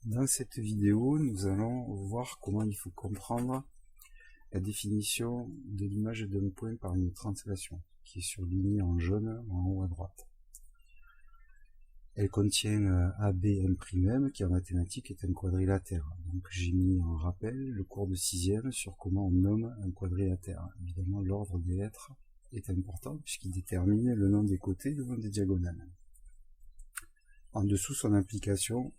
Dans cette vidéo, nous allons voir comment il faut comprendre la définition de l'image d'un point par une translation, qui est surlignée en jaune en haut à droite. Elle contient AB'M', qui en mathématiques est un quadrilatère. Donc j'ai mis en rappel le cours de 6e sur comment on nomme un quadrilatère. Évidemment, l'ordre des lettres est important puisqu'il détermine le nom des côtés et le nom des diagonales. En dessous, son application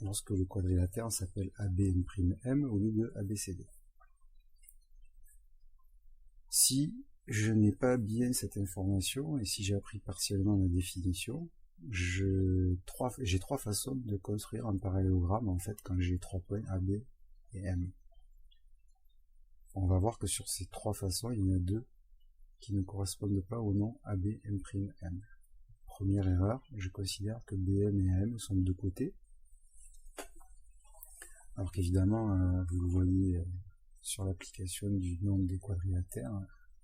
lorsque le quadrilatère s'appelle AB'M' au lieu de ABCD. Si je n'ai pas bien cette information et si j'ai appris partiellement la définition, j'ai trois façons de construire un parallélogramme en fait quand j'ai 3 points AB et M. On va voir que sur ces 3 façons, il y en a 2 qui ne correspondent pas au nom AB'M'. Première erreur, je considère que BM et AM sont de 2 côtés. Alors qu'évidemment, vous le voyez sur l'application du nom des quadrilatères,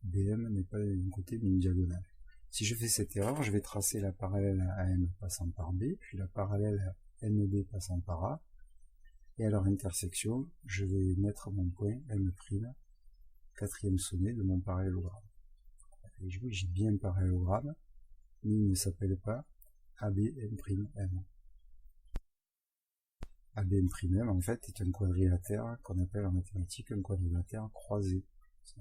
BM n'est pas d'un côté mais une diagonale. Si je fais cette erreur, je vais tracer la parallèle à AM passant par B, puis la parallèle à NB passant par A, et à leur intersection, je vais mettre mon point M', quatrième sommet de mon parallélogramme. Et j'ai bien un parallélogramme, mais il ne s'appelle pas AB'M'. AB'M' en fait est un quadrilatère qu'on appelle en mathématiques un quadrilatère croisé.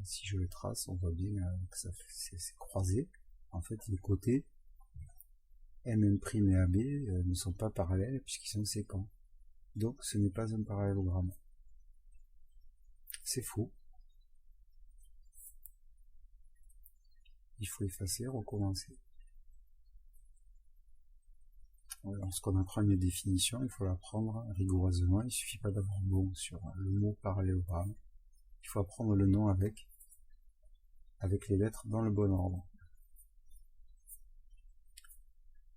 Si je le trace, on voit bien que c'est croisé. En fait, les côtés M'' et AB ne sont pas parallèles puisqu'ils sont séquents. Donc ce n'est pas un parallélogramme. C'est faux. Il faut effacer, recommencer. Lorsqu'on apprend une définition, il faut l'apprendre rigoureusement. Il ne suffit pas d'avoir bon sur le mot parallélogramme. Il faut apprendre le nom avec les lettres dans le bon ordre.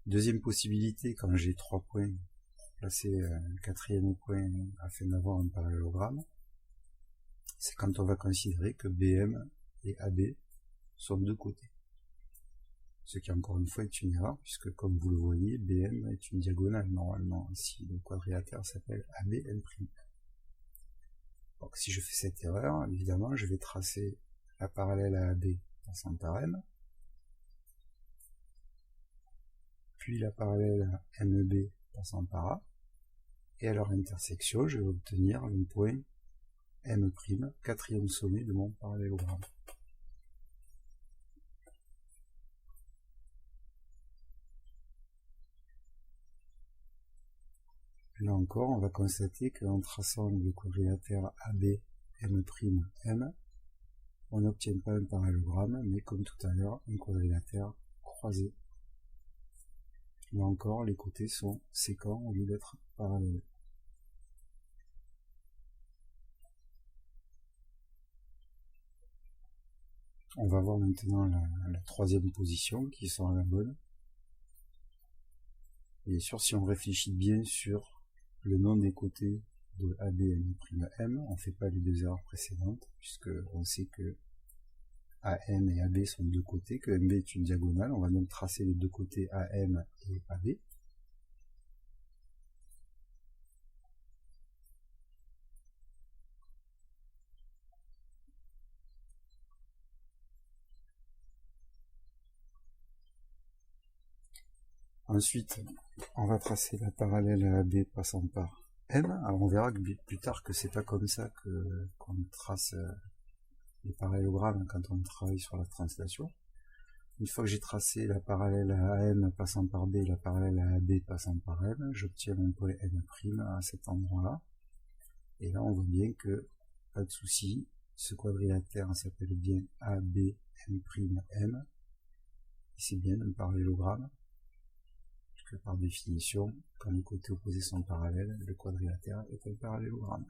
Deuxième possibilité, quand j'ai 3 points, placer un 4e point afin d'avoir un parallélogramme, c'est quand on va considérer que BM et AB sont de 2 côtés. Ce qui encore une fois est une erreur, puisque comme vous le voyez, BM est une diagonale normalement, si le quadrilatère s'appelle AB'M'. Donc si je fais cette erreur, évidemment, je vais tracer la parallèle à AB passant par M, puis la parallèle à MB passant par A, et à leur intersection, je vais obtenir le point M', quatrième sommet de mon parallélogramme. Là encore, on va constater qu'en traçant le quadrilatère AB'M', on n'obtient pas un parallélogramme, mais comme tout à l'heure, un quadrilatère croisé. Là encore, les côtés sont séquents au lieu d'être parallèles. On va voir maintenant la troisième position qui sera la bonne. Bien sûr, si on réfléchit bien sur le nom des côtés de AB'M', on ne fait pas les 2 erreurs précédentes, puisque on sait que AM et AB sont de 2 côtés, que MB est une diagonale. On va donc tracer les 2 côtés AM et AB. Ensuite, on va tracer la parallèle à AB passant par M. Alors on verra plus tard que c'est pas comme ça qu'on trace les parallélogrammes quand on travaille sur la translation. Une fois que j'ai tracé la parallèle à AM passant par B et la parallèle à AB passant par M, j'obtiens mon point M' à cet endroit-là. Et là on voit bien que, pas de souci, ce quadrilatère s'appelle bien AB'M', et c'est bien un parallélogramme. Que par définition, quand les côtés opposés sont parallèles, le quadrilatère est un parallélogramme.